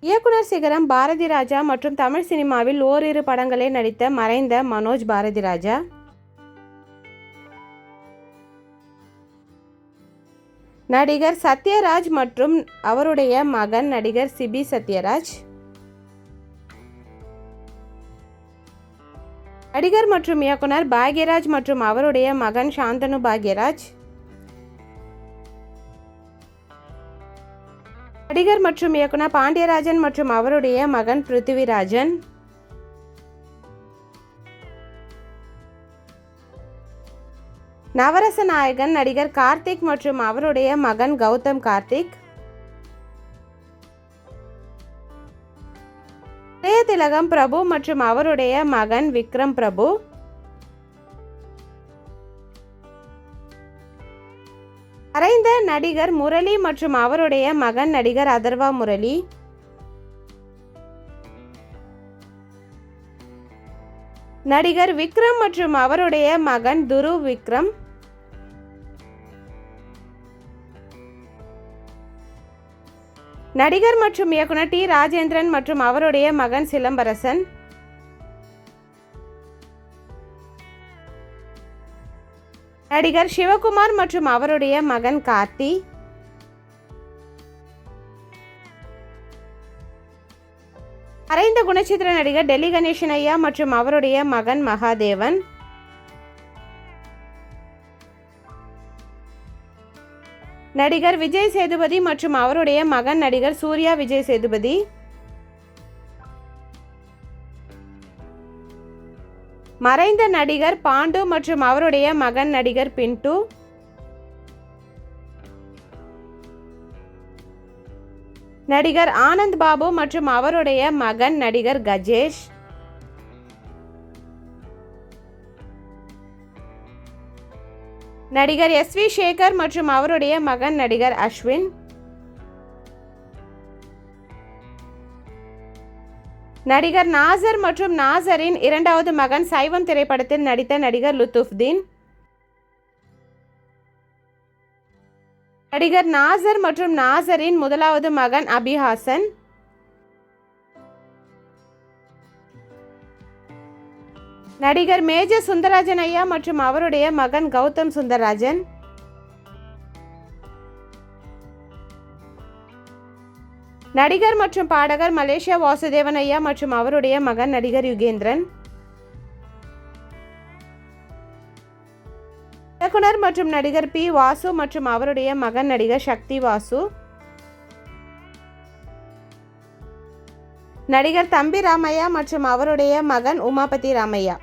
இயக்குனர் சிகரம் பாரதி ராஜா மற்றும் தமிழ் சினிமாவில் ஓரிரு படங்களே நடித்த மறைந்த மனோஜ் பாரதி ராஜா. நடிகர் சத்யராஜ் மற்றும் அவருடைய மகன் நடிகர் சிபி சத்யராஜ். நடிகர் மற்றும் இயக்குனர் பாக்யராஜ் மற்றும் அவருடைய மகன் சாந்தனு பாக்யராஜ். நடிகர் மற்றும் இயக்குனர் பாண்டியராஜன் மற்றும் அவருடைய மகன் பிருத்திவிராஜன். நவரச நாயகன் நடிகர் கார்த்திக் மற்றும் அவருடைய மகன் கௌதம் கார்த்திக். இளைய திலகம் பிரபு மற்றும் அவருடைய மகன் விக்ரம் பிரபு. மறைந்த நடிகர் முரளி மற்றும் அவருடைய மகன் நடிகர் அதர்வா முரளி. நடிகர் விக்ரம் மற்றும் அவருடைய மகன் துருவ் விக்ரம். நடிகர் மற்றும் இயக்குனர் டி ராஜேந்திரன் மற்றும் அவருடைய மகன் சிலம்பரசன். நடிகர் சிவகுமார் மற்றும் அவருடைய மகன் கார்த்தி. மறைந்த குணச்சித்திர நடிகர் டெல்லி கணேசன் ஐயா மற்றும் அவருடைய மகன் மகாதேவன். நடிகர் விஜய் சேதுபதி மற்றும் அவருடைய மகன் நடிகர் சூர்யா விஜய் சேதுபதி. மறைந்த நடிகர் பாண்டு மற்றும் அவருடைய மகன் நடிகர் பின்டு. நடிகர் ஆனந்த் பாபு மற்றும் அவருடைய மகன் நடிகர் கஜேஷ். நடிகர் எஸ்.வி. சேகர் மற்றும் அவருடைய மகன் நடிகர் அஸ்வின். நடிகர் நாசர் மற்றும் நாசரின் இரண்டாவது மகன் சைவம் திரைப்படத்தில் நடித்த நடிகர் லுத்துஃப்தீன். நடிகர் நாசர் மற்றும் நாசரின் முதலாவது மகன் அபிஹாசன். நடிகர் மேஜர் சுந்தரராஜன் ஐயா மற்றும் அவருடைய மகன் கௌதம் சுந்தரராஜன். நடிகர் மற்றும் பாடகர் மலேசியா வாசுதேவன் ஐயா மற்றும் அவருடைய மகன் நடிகர் யுகேந்திரன். இயக்குனர் மற்றும் நடிகர் பி வாசு மற்றும் அவருடைய மகன் நடிகர் சக்தி வாசு. நடிகர் தம்பி ராமையா மற்றும் அவருடைய மகன் உமாபதி ராமையா.